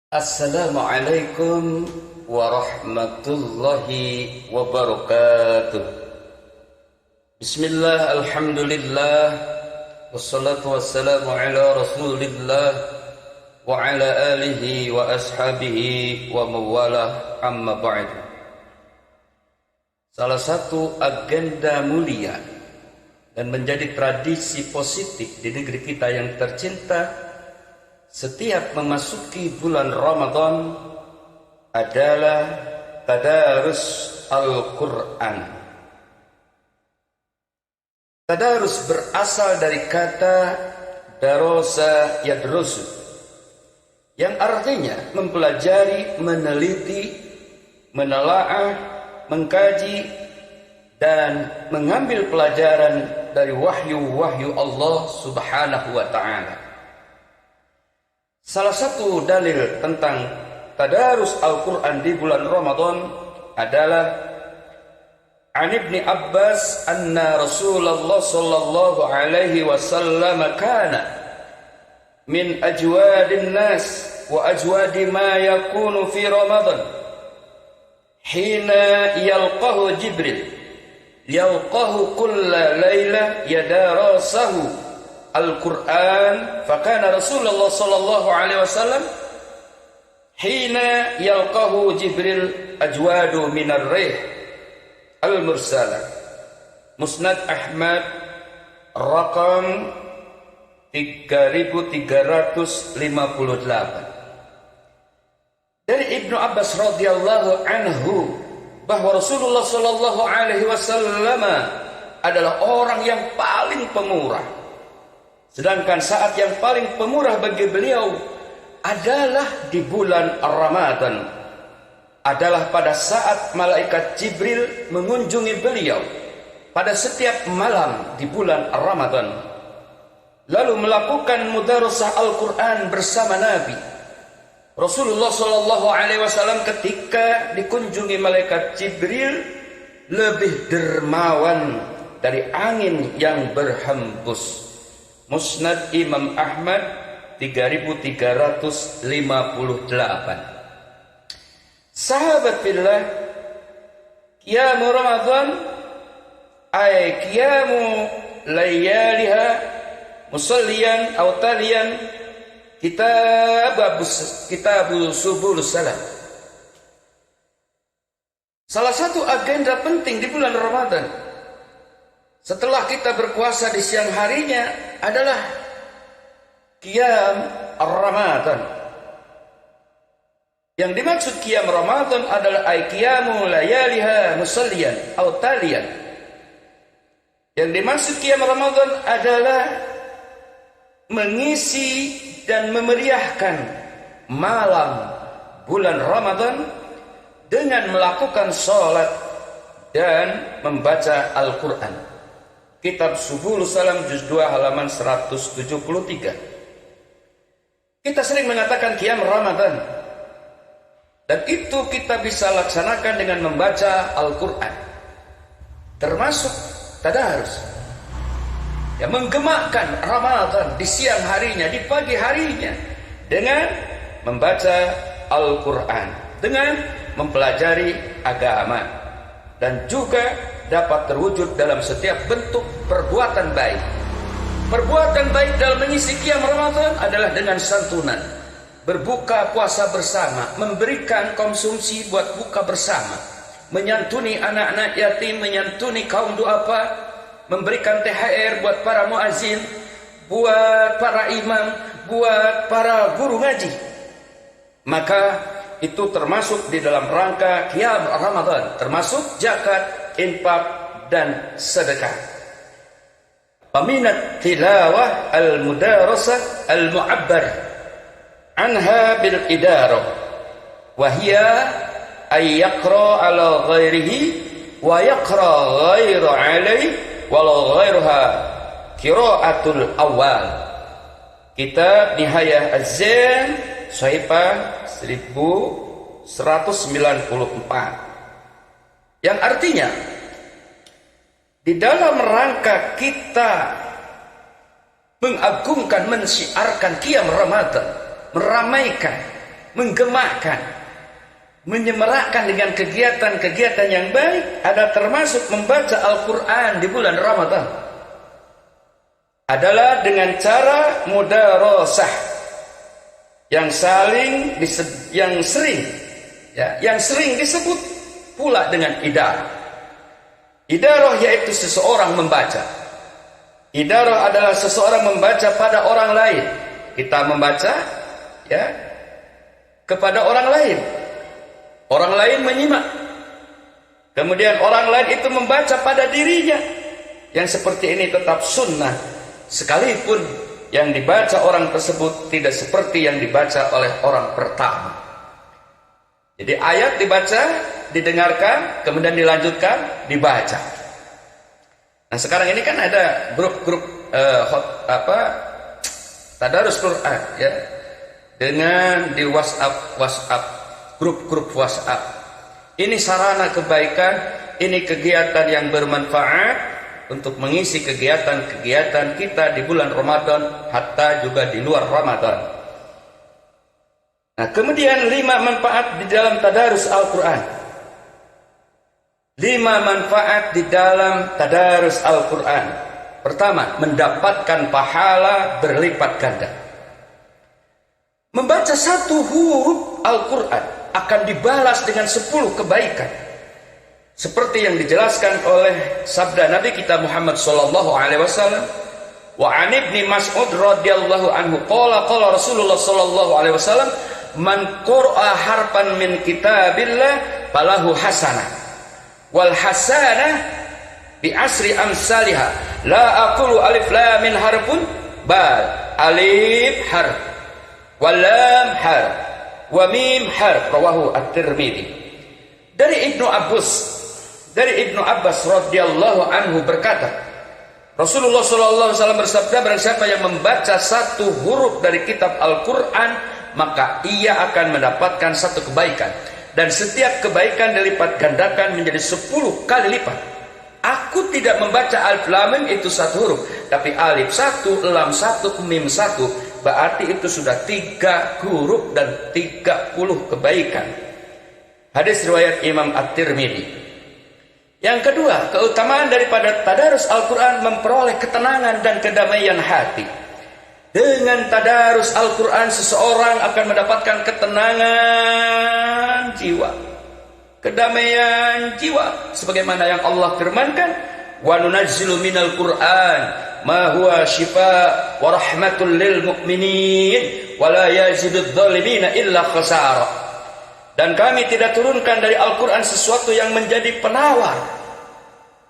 Assalamualaikum warahmatullahi wabarakatuh. Bismillah, alhamdulillah, wassalatu wassalamu ala rasulillah wa ala alihi wa ashabihi wa mawalah, amma ba'du. Salah satu agenda mulia dan menjadi tradisi positif di negeri kita yang tercinta setiap memasuki bulan Ramadan adalah tadarus Al-Quran. Tadarus berasal dari kata darosa yadrusu, yang artinya mempelajari, meneliti, menelaah, mengkaji, dan mengambil pelajaran dari wahyu-wahyu Allah Subhanahu wa ta'ala. Salah satu dalil tentang tadarus Al-Quran di bulan Ramadan adalah an Ibni Abbas anna Rasulullah sallallahu alaihi wasallam kana min ajwadin nas wa ajwadi ma yakunu fi Ramadan hina yalqahu Jibril yalqahu kulla layla yadarasahu Al-Quran. Fakana Rasulullah sallallahu alaihi wasallam hina yalqahu Jibril ajwadu minar rih al-mursala. Musnad Ahmad rakam 3358. Dari Ibnu Abbas radhiyallahu anhu bahwa Rasulullah sallallahu alaihi wasallam adalah orang yang paling pemurah. Sedangkan saat yang paling pemurah bagi beliau adalah di bulan Ramadan, adalah pada saat malaikat Jibril mengunjungi beliau pada setiap malam di bulan Ramadan, lalu melakukan mudarasah Al-Quran bersama Nabi. Rasulullah sallallahu alaihi wasallam ketika dikunjungi malaikat Jibril lebih dermawan dari angin yang berhembus. Musnad Imam Ahmad 3358. Sahabat fillah, qiyamu Ramadan ay qiyamu layaliha musalliyan aw taliyan kitabu subul salam. Salah satu agenda penting di bulan Ramadan setelah kita berpuasa di siang harinya adalah qiyam Ramadan. Yang dimaksud qiyam Ramadan adalah ay qiyamu layaliha musalliyan atau taliyan. Yang dimaksud qiyam Ramadan adalah mengisi dan memeriahkan malam bulan Ramadan dengan melakukan sholat dan membaca Al-Quran. Kitab Subul Salam juz 2 halaman 173. Kita sering mengatakan qiyam Ramadan, dan itu kita bisa laksanakan dengan membaca Al-Quran, termasuk tadarus, yang menggemakkan Ramadan di siang harinya, di pagi harinya, dengan membaca Al-Quran, dengan mempelajari agama, dan juga dapat terwujud dalam setiap bentuk perbuatan baik. Perbuatan baik dalam mengisi qiyam Ramadan adalah dengan santunan, berbuka puasa bersama, memberikan konsumsi buat buka bersama, menyantuni anak-anak yatim, menyantuni kaum duafa, memberikan THR buat para muazin, buat para imam, buat para guru ngaji. Maka itu termasuk di dalam rangka qiyam Ramadan, termasuk zakat, infak, dan sedekah. Paminat tilawah al-mudarasah al-mu'abbar anha bil idarah wa hiya ay yaqra ala ghairihi wa yaqra ghairu alaihi walau ghairuha qiraatul awal. Kitab Nihayah Az-Zain Sahifah 1194, yang artinya di dalam rangka kita mengagungkan, mensiarkan qiyam Ramadan, meramaikan, menggemakkan, menyemarakkan dengan kegiatan-kegiatan yang baik, ada termasuk membaca Al-Quran di bulan Ramadan. Adalah dengan cara mudarasah yang sering disebut pula dengan idarah. Idarah yaitu seseorang membaca. Idarah adalah seseorang membaca pada orang lain. Kita membaca ya kepada orang lain. Orang lain menyimak. Kemudian orang lain itu membaca pada dirinya. Yang seperti ini tetap sunnah, sekalipun yang dibaca orang tersebut tidak seperti yang dibaca oleh orang pertama. Jadi ayat dibaca, didengarkan, kemudian dilanjutkan, dibaca. Nah sekarang ini kan ada grup-grup tadarus Quran ya, dengan di WhatsApp, grup-grup WhatsApp. Ini sarana kebaikan, ini kegiatan yang bermanfaat untuk mengisi kegiatan-kegiatan kita di bulan Ramadan, hatta juga di luar Ramadan. Nah, kemudian 5 manfaat di dalam tadarus Al-Quran. 5 manfaat di dalam tadarus Al-Quran. Pertama, mendapatkan pahala berlipat ganda. Membaca 1 huruf Al-Quran akan dibalas dengan 10 kebaikan. Seperti yang dijelaskan oleh sabda Nabi kita Muhammad sallallahu alaihi wasallam, wa an ibni Mas'ud radhiyallahu anhu qala Rasulullah sallallahu alaihi wasallam, man qara'a harfan min kitabillah falahu hasanah wal hasanah bi asri amsalha la aqulu alif lam min harfun bal alif harf wal lam harf wa mim harf. Rawahu at-Tirmidzi. Dari Ibnu Abbas radhiyallahu anhu berkata, Rasulullah sallallahu alaihi wasallam bersabda, barang siapa yang membaca 1 huruf dari kitab Al-Qur'an maka ia akan mendapatkan 1 kebaikan, dan setiap kebaikan dilipat gandakan menjadi 10 kali lipat. Aku tidak membaca alif lam mim itu 1 huruf, tapi alif 1, lam 1, mim 1, berarti itu sudah 3 huruf dan 30 kebaikan. Hadis riwayat Imam At-Tirmidzi. Yang kedua, keutamaan daripada tadarus Al-Quran memperoleh ketenangan dan kedamaian hati. Dengan tadarus Al-Quran seseorang akan mendapatkan ketenangan jiwa, kedamaian jiwa, sebagaimana yang Allah firmankan, wa nunazzilu minal Qur'an ma huwa shifaa wa rahmatul lil mu'minin wa la yazidudz zalimina illa khasara. Dan kami tidak turunkan dari Al-Quran sesuatu yang menjadi penawar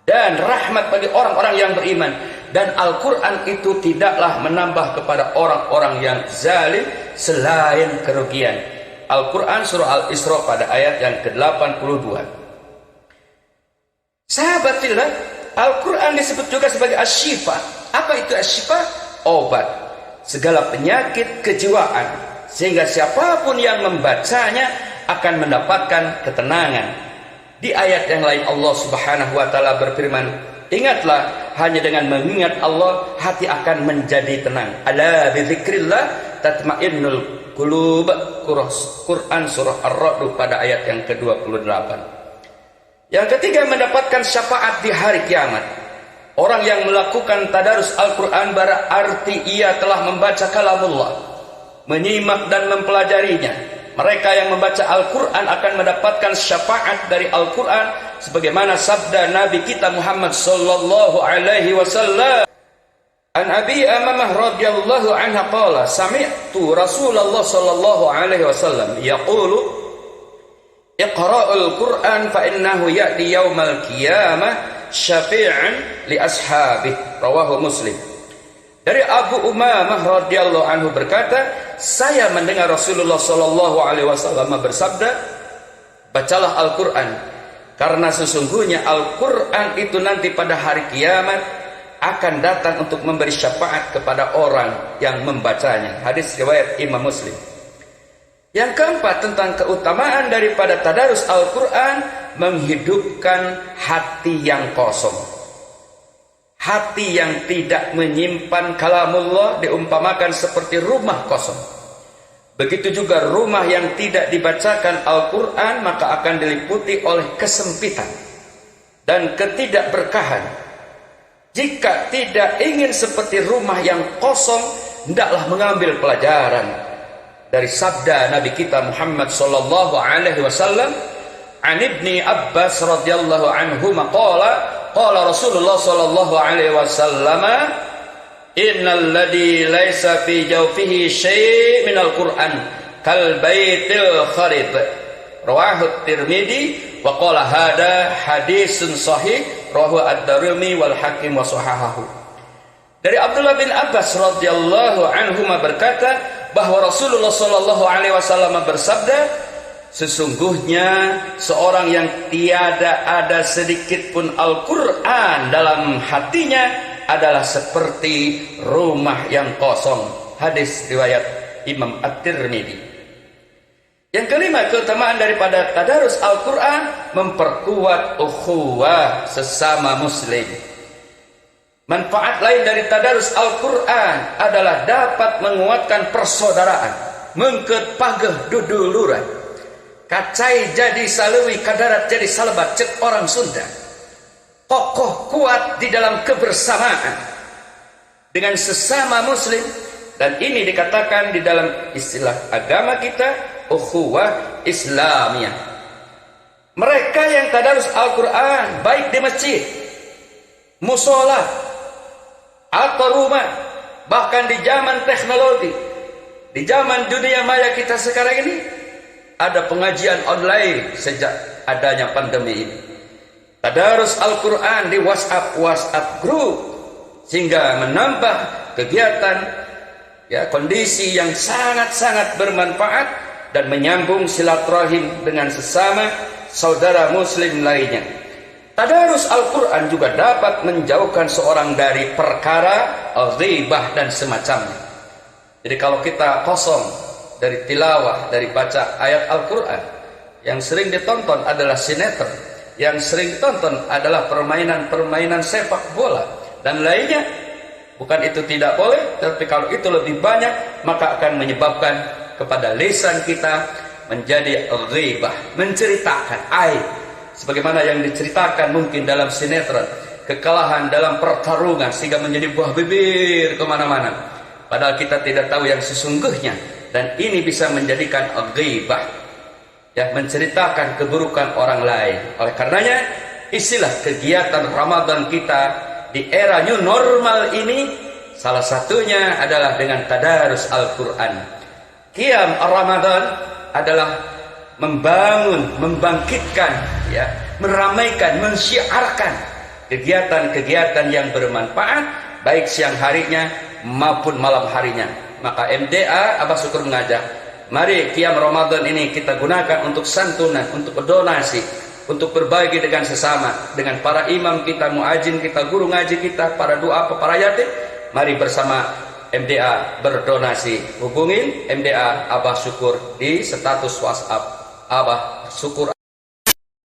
dan rahmat bagi orang-orang yang beriman. Dan Al-Quran itu tidaklah menambah kepada orang-orang yang zalim selain kerugian. Al-Quran surah Al-Isra pada ayat yang ke-82. Sahabat fillah, Al-Quran disebut juga sebagai asy-syifa. Apa itu asy-syifa? Obat segala penyakit kejiwaan, sehingga siapapun yang membacanya akan mendapatkan ketenangan. Di ayat yang lain Allah Subhanahu wa taala berfirman, ingatlah, hanya dengan mengingat Allah hati akan menjadi tenang. Ala bizikrillah tatmainnul qulub. Quran surah Ar-Ra'd pada ayat yang ke-28. Yang ketiga, mendapatkan syafaat di hari kiamat. Orang yang melakukan tadarus Al-Quran berarti ia telah membaca kalamullah, menyimak dan mempelajarinya. Mereka yang membaca Al-Quran akan mendapatkan syafaat dari Al-Quran, sebagaimana sabda Nabi kita Muhammad sallallahu alaihi wasallam. An Abi Amamah radhiyallahu anha qala sami'tu Rasulullah sallallahu alaihi wasallam yaqulu iqra'ul Qur'an fa innahu ya'ti yaumal qiyamah syafi'an li ashabihi. Rawahu Muslim. Dari Abu Umamah radhiyallahu anhu berkata, saya mendengar Rasulullah sallallahu alaihi wasallam bersabda, bacalah Al-Qur'an, karena sesungguhnya Al-Qur'an itu nanti pada hari kiamat akan datang untuk memberi syafaat kepada orang yang membacanya. Hadis riwayat Imam Muslim. Yang keempat, tentang keutamaan daripada tadarus Al-Qur'an, menghidupkan hati yang kosong. Hati yang tidak menyimpan kalamullah diumpamakan seperti rumah kosong. Begitu juga rumah yang tidak dibacakan Al-Quran maka akan diliputi oleh kesempitan dan ketidakberkahan. Jika tidak ingin seperti rumah yang kosong, hendaklah mengambil pelajaran dari sabda Nabi kita Muhammad sallallahu alaihi wasallam. An Ibni Abbas radhiyallahu anhu qala Rasulullah sallallahu alaihi wasallam, innal ladzi laisa fi jawfihi syai' minal Qur'an kal baitil kharib. Rawahu Tirmidzi wa qala hada hadisun sahih rawahu ad-Darimi wal Hakim wa sahahahu. Dari Abdullah bin Abbas radhiyallahu anhu berkata bahwa Rasulullah sallallahu alaihi wasallam bersabda, sesungguhnya seorang yang tiada ada sedikit pun Al-Quran dalam hatinya adalah seperti rumah yang kosong. Hadis riwayat Imam At-Tirmidzi. Yang kelima, keutamaan daripada tadarus Al-Quran memperkuat ukhuwah sesama muslim. Manfaat lain dari tadarus Al-Quran adalah dapat menguatkan persaudaraan, mengket pageh duduluran, kacai jadi salewi, kadarat jadi salebat, cek orang Sunda. Kokoh kuat di dalam kebersamaan dengan sesama muslim. Dan ini dikatakan di dalam istilah agama kita ukhuwah Islamiyah. Mereka yang tadarus Al-Quran baik di masjid, musola, atau rumah, bahkan di zaman teknologi, di zaman dunia maya kita sekarang ini, ada pengajian online sejak adanya pandemi ini. Tadarus Al-Quran di WhatsApp group, sehingga menambah kegiatan, kondisi yang sangat-sangat bermanfaat dan menyambung silaturahim dengan sesama saudara muslim lainnya. Tadarus Al-Quran juga dapat menjauhkan seorang dari perkara ghibah dan semacamnya. Jadi kalau kita kosong dari tilawah, dari baca ayat Al-Quran, yang sering ditonton adalah sinetron, yang sering ditonton adalah permainan sepak bola dan lainnya. Bukan itu tidak boleh, tapi kalau itu lebih banyak maka akan menyebabkan kepada lisan kita menjadi ghibah, menceritakan aib, sebagaimana yang diceritakan mungkin dalam sinetron, kekalahan dalam pertarungan sehingga menjadi buah bibir kemana-mana, padahal kita tidak tahu yang sesungguhnya. Dan ini bisa menjadikan ghibah, menceritakan keburukan orang lain. Oleh karenanya, isilah kegiatan Ramadan kita di era new normal ini, salah satunya adalah dengan tadarus Al-Quran. Qiyam Ramadan adalah membangun, membangkitkan, meramaikan, mensyiarkan kegiatan-kegiatan yang bermanfaat baik siang harinya maupun malam harinya. Maka MDA Abah Syukur mengajak, mari Qiyam Ramadan ini kita gunakan untuk santunan, untuk donasi, untuk berbagi dengan sesama, dengan para imam kita, muadzin kita, guru ngaji kita, para doa, para yatim. Mari bersama MDA berdonasi. Hubungin MDA Abah Syukur di status WhatsApp Abah Syukur.